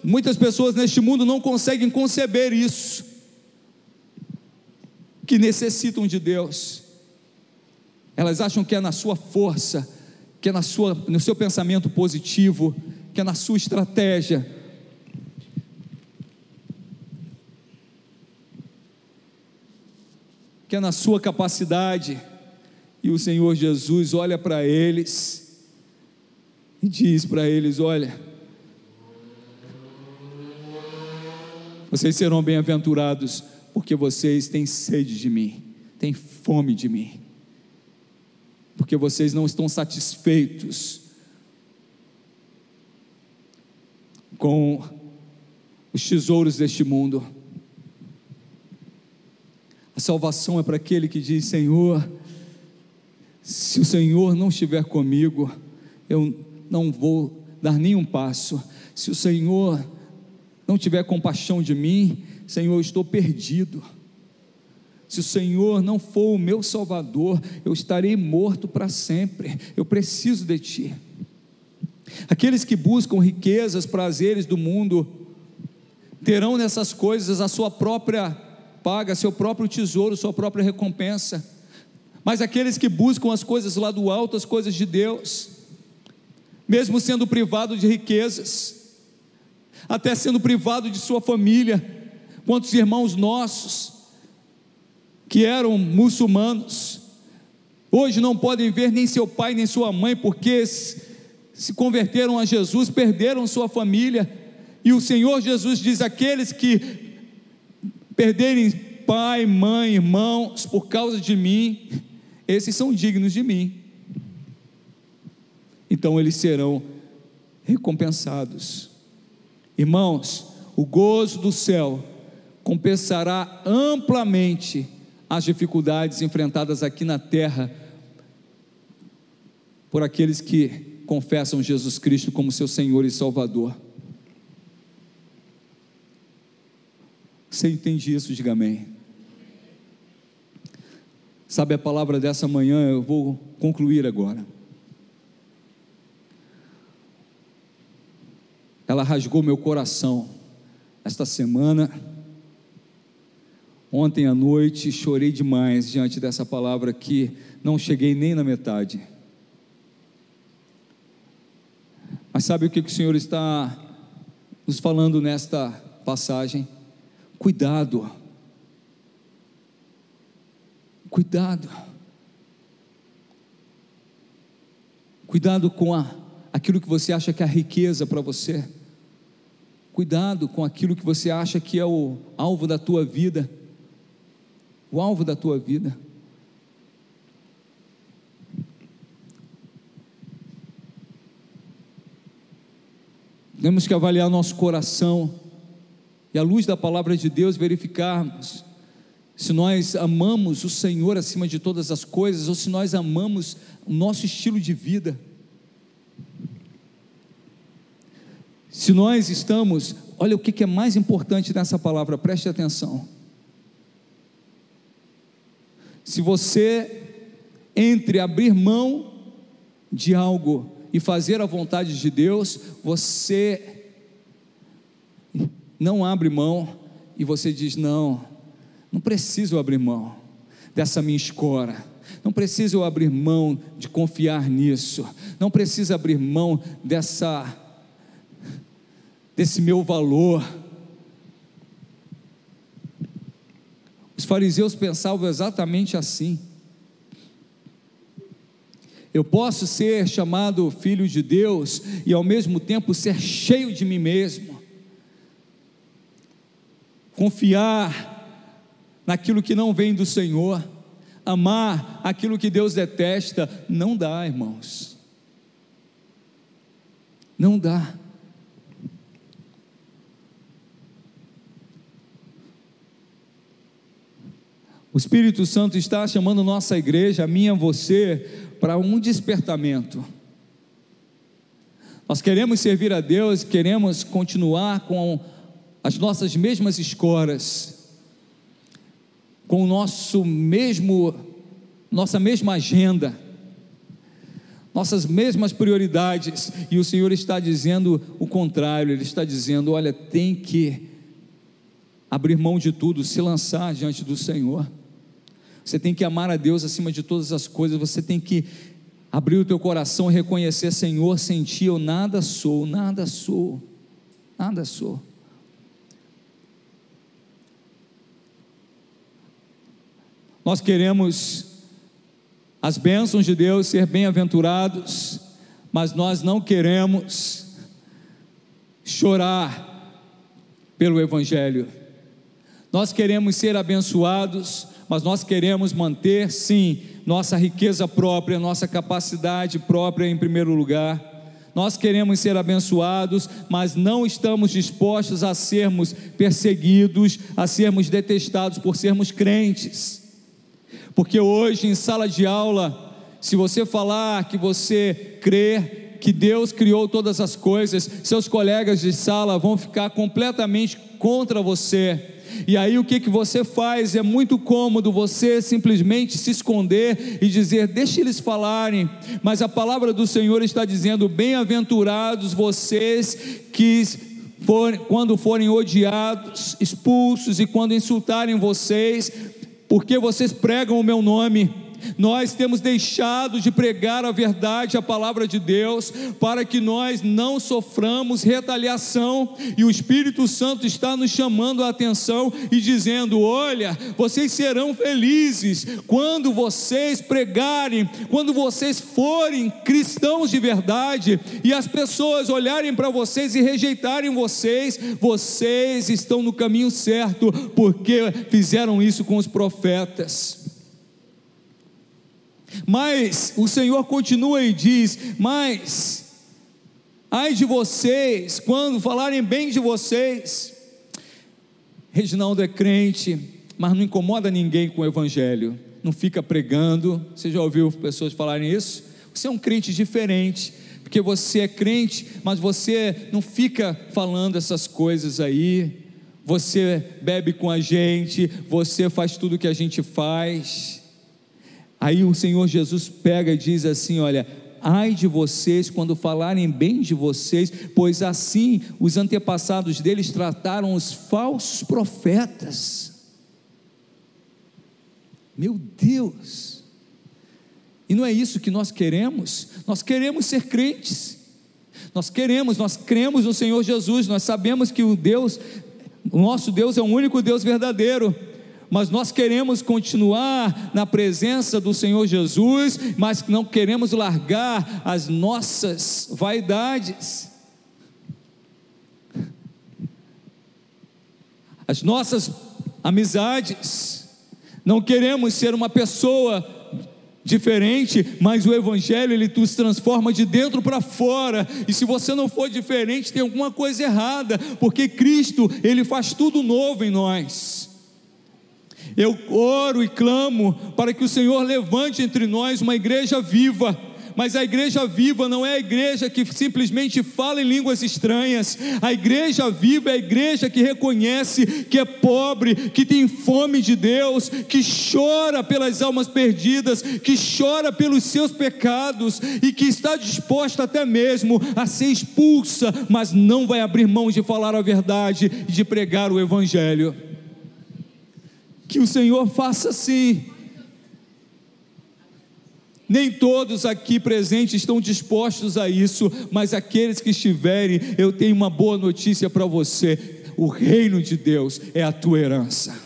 Muitas pessoas neste mundo não conseguem conceber isso, que necessitam de Deus. Elas acham que é na sua força, que é no seu pensamento positivo, que é na sua estratégia. Que é na sua capacidade. E o Senhor Jesus olha para eles e diz para eles: olha, vocês serão bem-aventurados, porque vocês têm sede de mim, têm fome de mim, porque vocês não estão satisfeitos com os tesouros deste mundo. A salvação é para aquele que diz: Senhor, se o Senhor não estiver comigo, eu não vou dar nenhum passo. Se o Senhor não tiver compaixão de mim, Senhor, eu estou perdido. Se o Senhor não for o meu Salvador, eu estarei morto para sempre. Eu preciso de Ti. Aqueles que buscam riquezas, prazeres do mundo, terão nessas coisas a sua própria paga, seu próprio tesouro, sua própria recompensa. Mas aqueles que buscam as coisas lá do alto, as coisas de Deus, mesmo sendo privado de riquezas, até sendo privado de sua família, quantos irmãos nossos que eram muçulmanos, hoje não podem ver nem seu pai nem sua mãe, porque se converteram a Jesus, perderam sua família. E o Senhor Jesus diz: aqueles que perderem pai, mãe, irmãos, por causa de mim, esses são dignos de mim. Então eles serão recompensados. Irmãos, o gozo do céu compensará amplamente as dificuldades enfrentadas aqui na terra por aqueles que confessam Jesus Cristo como seu Senhor e Salvador. Você entende isso? Diga amém. Sabe, a palavra dessa manhã, eu vou concluir agora. Ela rasgou meu coração esta semana. Ontem à noite chorei demais diante dessa palavra, que não cheguei nem na metade. Mas sabe o que o Senhor está nos falando nesta passagem? Cuidado, cuidado, cuidado com aquilo que você acha que é a riqueza para você, cuidado com aquilo que você acha que é o alvo da tua vida, o alvo da tua vida. Temos que avaliar nosso coração e, à luz da palavra de Deus, verificarmos se nós amamos o Senhor acima de todas as coisas, ou se nós amamos o nosso estilo de vida. Se nós estamos olha o que é mais importante nessa palavra, preste atenção. Se você, entre abrir mão de algo e fazer a vontade de Deus, você não abre mão e você diz: não preciso abrir mão dessa minha escora, não preciso abrir mão de confiar nisso, não preciso abrir mão desse meu valor. Os fariseus pensavam exatamente assim. Eu posso ser chamado filho de Deus e ao mesmo tempo ser cheio de mim mesmo, confiar naquilo que não vem do Senhor, amar aquilo que Deus detesta. Não dá, irmãos, não dá. O Espírito Santo está chamando nossa igreja, a minha, você, para um despertamento. Nós queremos servir a Deus, queremos continuar com as nossas mesmas escoras, com o nossa mesma agenda, nossas mesmas prioridades, e o Senhor está dizendo o contrário. Ele está dizendo: olha, tem que abrir mão de tudo, se lançar diante do Senhor. Você tem que amar a Deus acima de todas as coisas. Você tem que abrir o teu coração e reconhecer: Senhor, sem ti eu nada sou, nada sou, nada sou. Nós queremos as bênçãos de Deus, ser bem-aventurados, mas nós não queremos chorar pelo Evangelho. Nós queremos ser abençoados, mas nós queremos manter, sim, nossa riqueza própria, nossa capacidade própria em primeiro lugar. Nós queremos ser abençoados, mas não estamos dispostos a sermos perseguidos, a sermos detestados por sermos crentes. Porque hoje em sala de aula, se você falar que você crê que Deus criou todas as coisas, seus colegas de sala vão ficar completamente contra você. E aí o que você faz? É muito cômodo você simplesmente se esconder e dizer: deixa eles falarem. Mas a palavra do Senhor está dizendo: bem-aventurados vocês que quando forem odiados, expulsos, e quando insultarem vocês, porque vocês pregam o meu nome. Nós temos deixado de pregar a verdade, a palavra de Deus, para que nós não soframos retaliação, e o Espírito Santo está nos chamando a atenção e dizendo: olha, vocês serão felizes quando vocês pregarem, quando vocês forem cristãos de verdade, e as pessoas olharem para vocês e rejeitarem vocês, vocês estão no caminho certo, porque fizeram isso com os profetas. Mas o Senhor continua e diz: mas ai de vocês quando falarem bem de vocês. Reginaldo é crente, mas não incomoda ninguém com o Evangelho, não fica pregando. Você já ouviu pessoas falarem isso? Você é um crente diferente, porque você é crente, mas você não fica falando essas coisas aí. Você bebe com a gente, você faz tudo que a gente faz. Aí o Senhor Jesus pega e diz assim: olha, ai de vocês quando falarem bem de vocês, pois assim os antepassados deles trataram os falsos profetas. Meu Deus! E não é isso que nós queremos. Nós queremos ser crentes, nós cremos no Senhor Jesus, nós sabemos que o nosso Deus é o único Deus verdadeiro, mas nós queremos continuar na presença do Senhor Jesus, mas não queremos largar as nossas vaidades, as nossas amizades. Não queremos ser uma pessoa diferente, mas o Evangelho ele nos transforma de dentro para fora. E se você não for diferente, tem alguma coisa errada, porque Cristo ele faz tudo novo em nós. Eu oro e clamo para que o Senhor levante entre nós uma igreja viva, Mas a igreja viva não é a igreja que simplesmente fala em línguas estranhas. A igreja viva é a igreja que reconhece que é pobre, que tem fome de Deus, que chora pelas almas perdidas, que chora pelos seus pecados e que está disposta até mesmo a ser expulsa, mas não vai abrir mão de falar a verdade e de pregar o evangelho. Que o Senhor faça assim. Nem todos aqui presentes estão dispostos a isso, mas aqueles que estiverem, eu tenho uma boa notícia para você: o reino de Deus é a tua herança.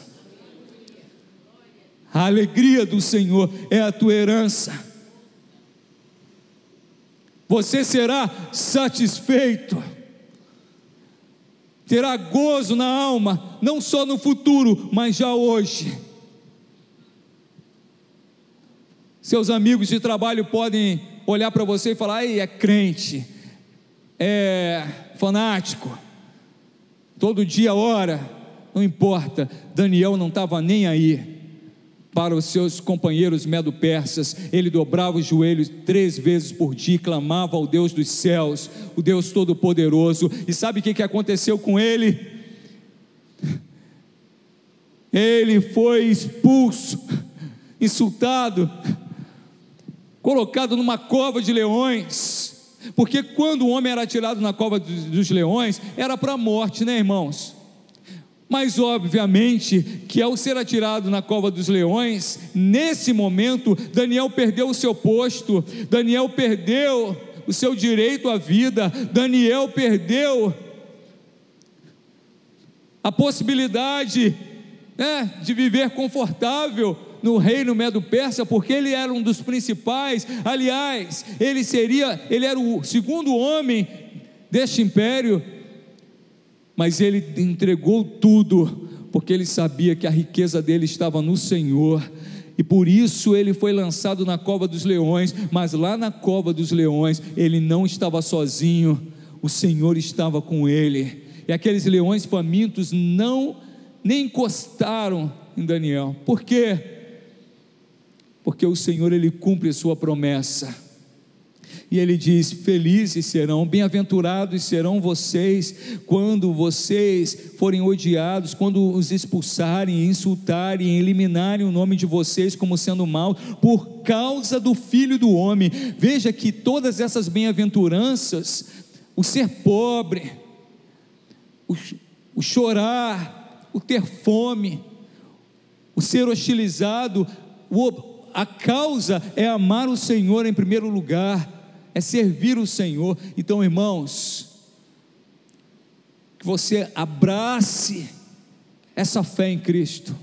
A alegria do Senhor é a tua herança. Você será satisfeito, terá gozo na alma, não só no futuro, mas já hoje. Seus amigos de trabalho podem olhar para você e falar: é crente, é fanático, todo dia ora. Não importa, Daniel não estava nem aí para os seus companheiros medo-persas. Ele dobrava os joelhos 3 vezes por dia e clamava ao Deus dos céus, o Deus Todo-Poderoso. E sabe o que aconteceu com ele? Ele foi expulso, insultado, colocado numa cova de leões, porque quando o homem era tirado na cova dos leões, era para a morte, né, irmãos? Mas obviamente que ao ser atirado na cova dos leões, nesse momento, Daniel perdeu o seu posto, Daniel perdeu o seu direito à vida, Daniel perdeu a possibilidade, de viver confortável no reino Medo-Persa, porque ele era um dos principais. Aliás, ele era o segundo homem deste império, mas ele entregou tudo, porque ele sabia que a riqueza dele estava no Senhor, e por isso ele foi lançado na cova dos leões. Mas lá na cova dos leões, ele não estava sozinho, o Senhor estava com ele, e aqueles leões famintos nem encostaram em Daniel. Por quê? Porque o Senhor, Ele cumpre a sua promessa, e Ele diz: felizes serão, bem-aventurados serão vocês, quando vocês forem odiados, quando os expulsarem, insultarem, eliminarem o nome de vocês como sendo mau, por causa do Filho do Homem. Veja que todas essas bem-aventuranças, o ser pobre, o chorar, o ter fome, o ser hostilizado, a causa é amar o Senhor em primeiro lugar, é servir o Senhor. Então, irmãos, que você abrace essa fé em Cristo,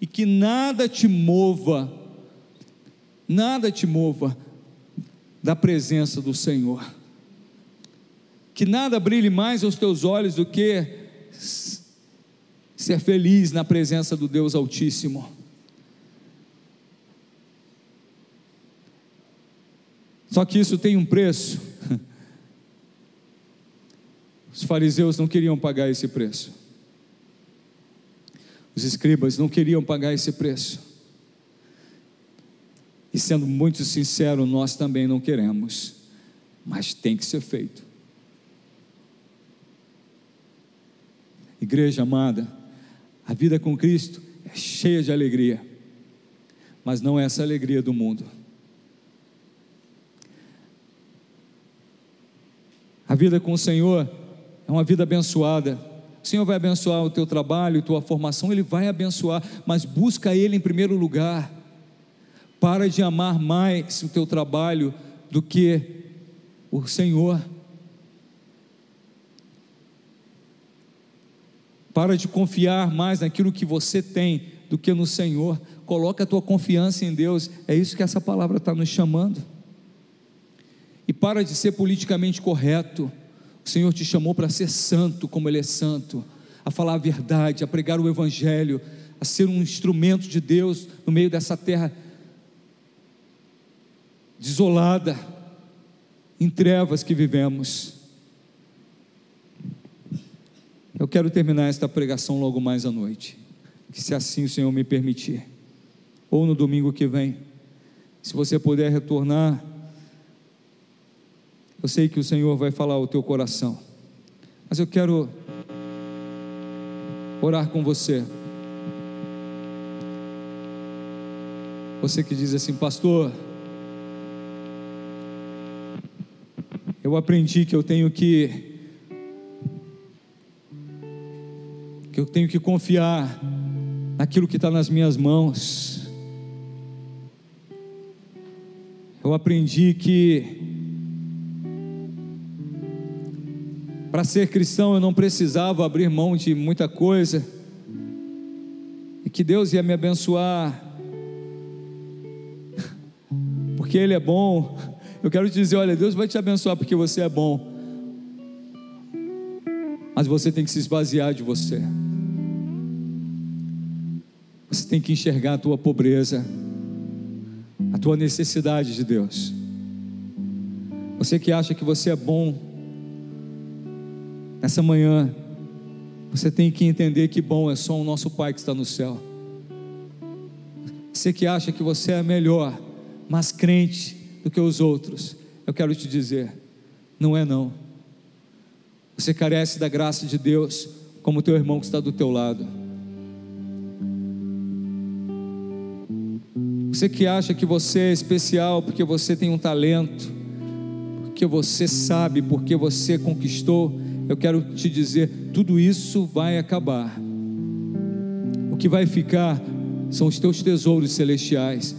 e que nada te mova da presença do Senhor, que nada brilhe mais aos teus olhos do que ser feliz na presença do Deus Altíssimo. Só que isso tem um preço. Os fariseus não queriam pagar esse preço, os escribas não queriam pagar esse preço, e sendo muito sincero, nós também não queremos, mas tem que ser feito. Igreja amada, a vida com Cristo é cheia de alegria, mas não é essa alegria do mundo. A vida com o Senhor é uma vida abençoada. O Senhor vai abençoar o teu trabalho, tua formação, Ele vai abençoar, mas busca Ele em primeiro lugar. Para de amar mais o teu trabalho do que o Senhor. Para de confiar mais naquilo que você tem do que no Senhor. Coloca a tua confiança em Deus. É isso que essa palavra está nos chamando. E para de ser politicamente correto. O Senhor te chamou para ser santo como Ele é santo, a falar a verdade, a pregar o Evangelho, a ser um instrumento de Deus no meio dessa terra desolada, em trevas que vivemos. Eu quero terminar esta pregação logo mais à noite, que se assim o Senhor me permitir, ou no domingo que vem, se você puder retornar Eu sei que o Senhor vai falar ao teu coração, mas eu quero orar com você. Você que diz assim: pastor, eu aprendi que eu tenho que confiar naquilo que está nas minhas mãos. Eu aprendi que para ser cristão eu não precisava abrir mão de muita coisa, e que Deus ia me abençoar, porque Ele é bom. Eu quero te dizer: olha, Deus vai te abençoar porque você é bom, mas você tem que se esvaziar de você. Você tem que enxergar a tua pobreza, a tua necessidade de Deus. Você que acha que você é bom, nessa manhã você tem que entender que bom é só o nosso Pai que está no céu. Você que acha que você é melhor, mais crente do que os outros, eu quero te dizer: não é não. Você carece da graça de Deus como o teu irmão que está do teu lado. Você que acha que você é especial porque você tem um talento, porque você sabe, porque você conquistou, eu quero te dizer: tudo isso vai acabar. O que vai ficar são os teus tesouros celestiais.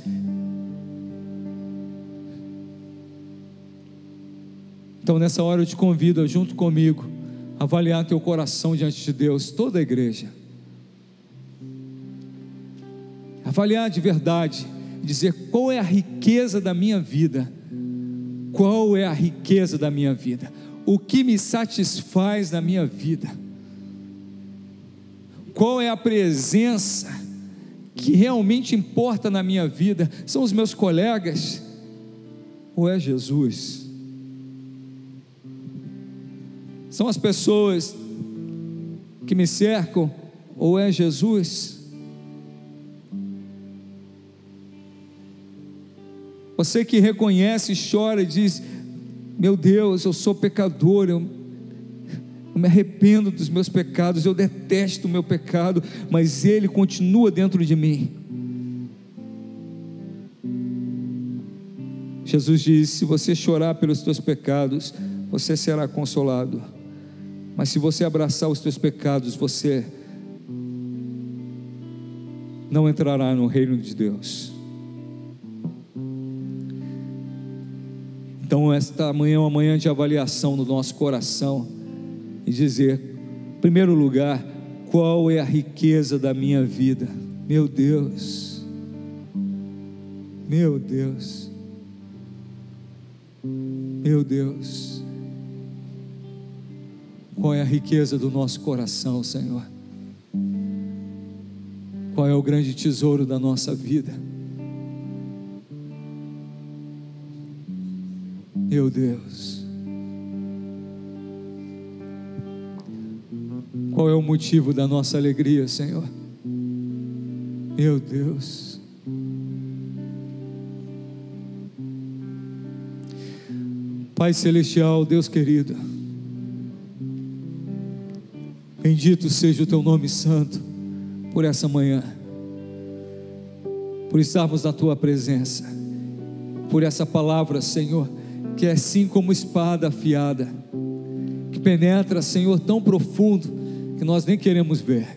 Então nessa hora eu te convido a, junto comigo, avaliar teu coração diante de Deus, toda a igreja. Avaliar de verdade, dizer: qual é a riqueza da minha vida? Qual é a riqueza da minha vida? O que me satisfaz na minha vida? Qual é a presença que realmente importa na minha vida? São os meus colegas? Ou é Jesus? São as pessoas que me cercam? Ou é Jesus? Você que reconhece, chora e diz: meu Deus, eu sou pecador, eu me arrependo dos meus pecados, eu detesto o meu pecado, mas Ele continua dentro de mim. Jesus disse: se você chorar pelos teus pecados, você será consolado, mas se você abraçar os teus pecados, você não entrará no reino de Deus. Então esta manhã é uma manhã de avaliação no nosso coração, e dizer: em primeiro lugar, qual é a riqueza da minha vida? Meu Deus, meu Deus, meu Deus, qual é a riqueza do nosso coração, Senhor? Qual é o grande tesouro da nossa vida? Meu Deus, qual é o motivo da nossa alegria, Senhor? Meu Deus, Pai Celestial, Deus querido, bendito seja o Teu nome santo por essa manhã, por estarmos na Tua presença, por essa palavra, Senhor, que é assim como espada afiada, que penetra, Senhor, tão profundo que nós nem queremos ver.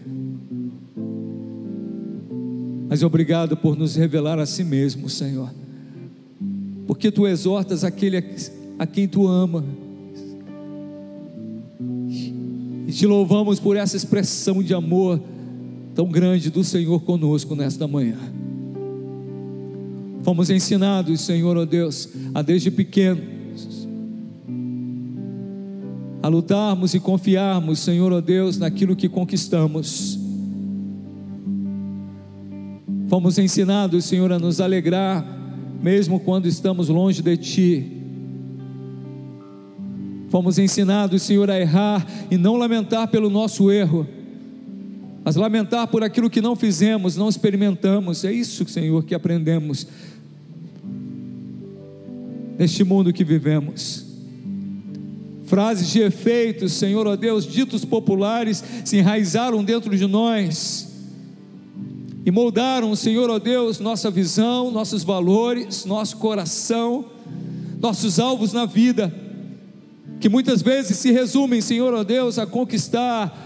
Mas obrigado por nos revelar a si mesmo, Senhor, porque Tu exortas aquele a quem Tu ama, e Te louvamos por essa expressão de amor tão grande do Senhor conosco nesta manhã. Fomos ensinados, Senhor, ó Deus, a desde pequenos a lutarmos e confiarmos, Senhor, ó Deus, naquilo que conquistamos. Fomos ensinados, Senhor, a nos alegrar mesmo quando estamos longe de Ti. Fomos ensinados, Senhor, a errar e não lamentar pelo nosso erro, mas lamentar por aquilo que não fizemos, não experimentamos. É isso, Senhor, que aprendemos neste mundo que vivemos. Frases de efeito, Senhor, ó Deus, ditos populares, se enraizaram dentro de nós e moldaram, Senhor, ó Deus, nossa visão, nossos valores, nosso coração, nossos alvos na vida, que muitas vezes se resumem, Senhor, ó Deus, a conquistar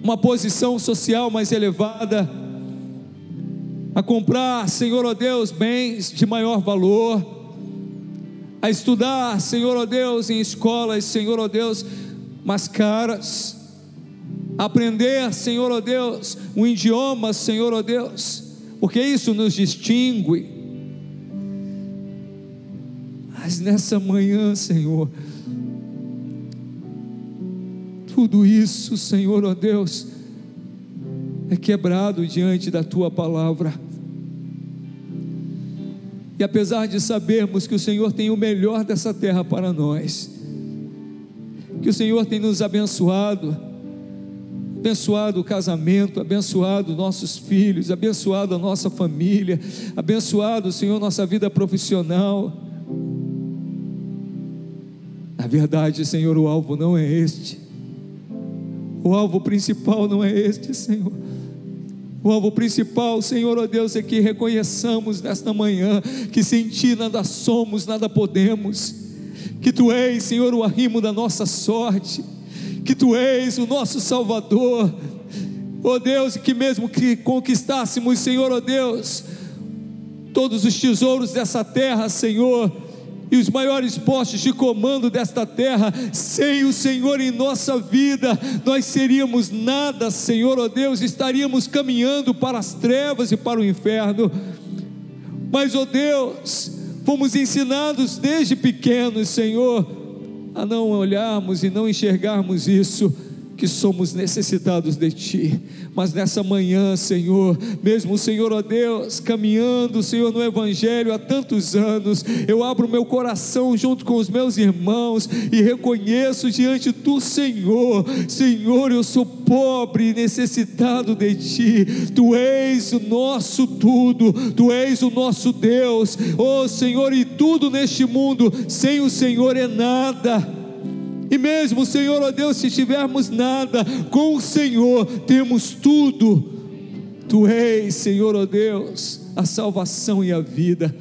uma posição social mais elevada, a comprar, Senhor, ó Deus, bens de maior valor, a estudar, Senhor, ó Deus, em escolas, Senhor, ó Deus, mais caras, a aprender, Senhor, ó Deus, um idioma, Senhor, ó Deus, porque isso nos distingue. Mas nessa manhã, Senhor, tudo isso, Senhor, ó Deus, é quebrado diante da Tua palavra. E apesar de sabermos que o Senhor tem o melhor dessa terra para nós, que o Senhor tem nos abençoado o casamento, abençoado nossos filhos, abençoado a nossa família, abençoado, Senhor, nossa vida profissional. Na verdade, Senhor, o alvo não é este, o alvo principal não é este, Senhor. O alvo principal, Senhor, ó Deus, é que reconheçamos nesta manhã que sem Ti nada somos, nada podemos, que Tu és, Senhor, o arrimo da nossa sorte, que Tu és o nosso Salvador, ó Deus, e que mesmo que conquistássemos, Senhor, ó Deus, todos os tesouros dessa terra, Senhor, e os maiores postos de comando desta terra, sem o Senhor em nossa vida, nós seríamos nada, Senhor, ó Deus, estaríamos caminhando para as trevas e para o inferno. Mas, ó Deus, fomos ensinados desde pequenos, Senhor, a não olharmos e não enxergarmos isso, que somos necessitados de Ti. Mas nessa manhã, Senhor, mesmo, Senhor, ó Deus, caminhando, Senhor, no Evangelho há tantos anos, eu abro meu coração junto com os meus irmãos e reconheço diante do Senhor: Senhor, eu sou pobre e necessitado de Ti. Tu és o nosso tudo, Tu és o nosso Deus, ó Senhor, e tudo neste mundo sem o Senhor é nada. E mesmo, Senhor, ó Deus, se tivermos nada, com o Senhor temos tudo. Tu és, Senhor, ó Deus, a salvação e a vida.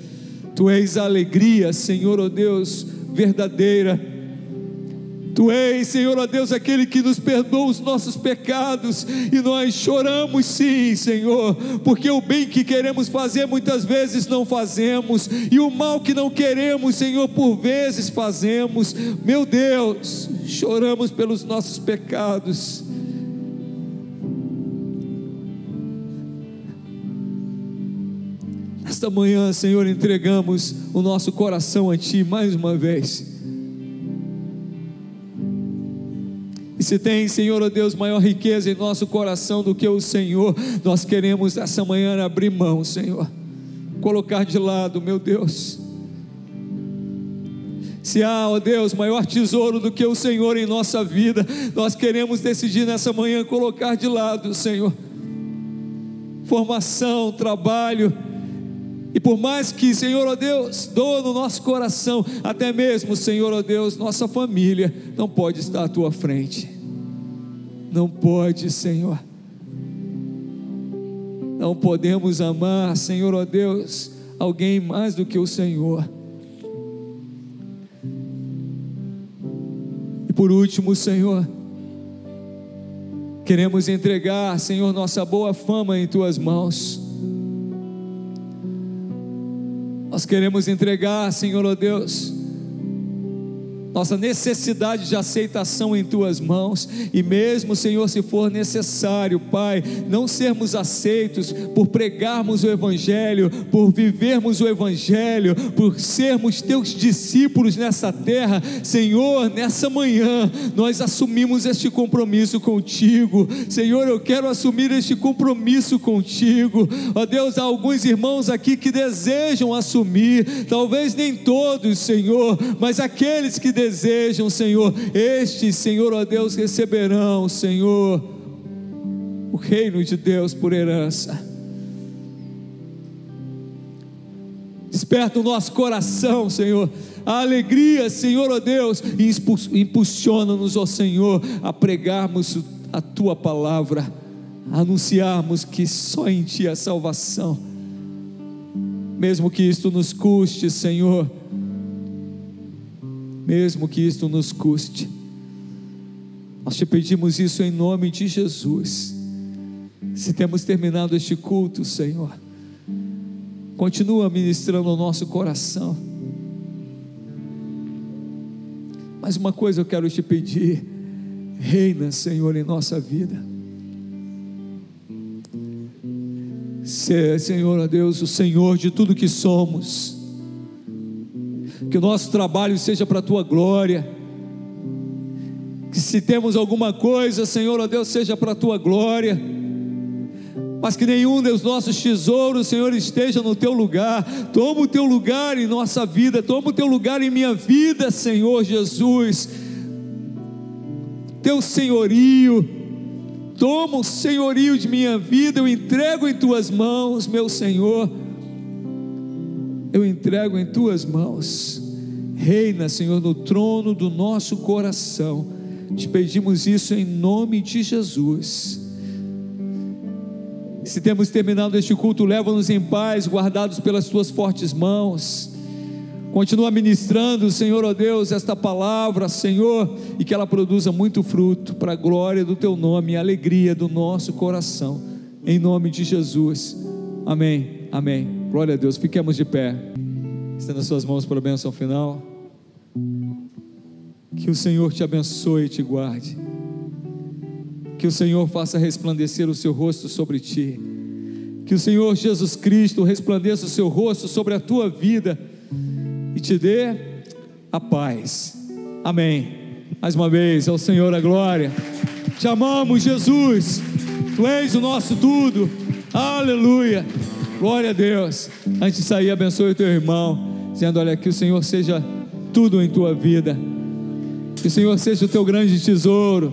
Tu és a alegria, Senhor, ó Deus, verdadeira. Tu és, Senhor, ó Deus, aquele que nos perdoa os nossos pecados, e nós choramos sim, Senhor, porque o bem que queremos fazer muitas vezes não fazemos, e o mal que não queremos, Senhor, por vezes fazemos. Meu Deus, choramos pelos nossos pecados. Nesta manhã, Senhor, entregamos o nosso coração a Ti mais uma vez. E se tem, Senhor, ó Deus, maior riqueza em nosso coração do que o Senhor, nós queremos essa manhã abrir mão, Senhor, colocar de lado, meu Deus. Se há, ó Deus, maior tesouro do que o Senhor em nossa vida, nós queremos decidir nessa manhã colocar de lado, Senhor, formação, trabalho. E por mais que, Senhor, ó Deus, doa no nosso coração, até mesmo, Senhor, ó Deus, nossa família não pode estar à Tua frente. Não pode, Senhor. Não podemos amar, Senhor, ó Deus, alguém mais do que o Senhor. E por último, Senhor, queremos entregar, Senhor, nossa boa fama em Tuas mãos. Nós queremos entregar, Senhor, ó Deus, nossa necessidade de aceitação em Tuas mãos, e mesmo, Senhor, se for necessário, Pai, não sermos aceitos por pregarmos o Evangelho, por vivermos o Evangelho, por sermos Teus discípulos nessa terra, Senhor, nessa manhã, nós assumimos este compromisso contigo. Senhor, eu quero assumir este compromisso contigo, ó Deus. Há alguns irmãos aqui que desejam assumir, talvez nem todos, Senhor, mas aqueles que desejam, Senhor, estes, Senhor, ó Deus, receberão, Senhor, o reino de Deus por herança. Desperta o nosso coração, Senhor, a alegria, Senhor, ó Deus, e impulsiona-nos, ó Senhor, a pregarmos a Tua palavra, a anunciarmos que só em Ti há salvação, mesmo que isto nos custe, Senhor, mesmo que isto nos custe. Nós Te pedimos isso em nome de Jesus. Se temos terminado este culto, Senhor, continua ministrando o nosso coração. Mas uma coisa eu quero Te pedir: reina, Senhor, em nossa vida. Senhor, ó Deus, o Senhor de tudo que somos. Que o nosso trabalho seja para a Tua glória. Que se temos alguma coisa, Senhor, ó Deus, seja para a Tua glória. Mas que nenhum dos nossos tesouros, Senhor, esteja no Teu lugar. Toma o Teu lugar em nossa vida, toma o Teu lugar em minha vida, Senhor Jesus. Teu senhorio, toma o senhorio de minha vida, eu entrego em Tuas mãos, meu Senhor, eu entrego em Tuas mãos. Reina, Senhor, no trono do nosso coração. Te pedimos isso em nome de Jesus. Se temos terminado este culto, leva-nos em paz, guardados pelas Tuas fortes mãos. Continua ministrando, Senhor, ó Deus, esta palavra, Senhor, e que ela produza muito fruto, para a glória do Teu nome e a alegria do nosso coração, em nome de Jesus, amém, amém. Glória a Deus, fiquemos de pé, estenda as suas mãos para a bênção final. Que o Senhor te abençoe e te guarde, que o Senhor faça resplandecer o seu rosto sobre ti, que o Senhor Jesus Cristo resplandeça o seu rosto sobre a tua vida e te dê a paz, amém. Mais uma vez, ao Senhor a glória. Te amamos, Jesus, Tu és o nosso tudo, aleluia, glória a Deus. Antes de sair, abençoe o teu irmão, dizendo: olha, que o Senhor seja tudo em tua vida, que o Senhor seja o teu grande tesouro,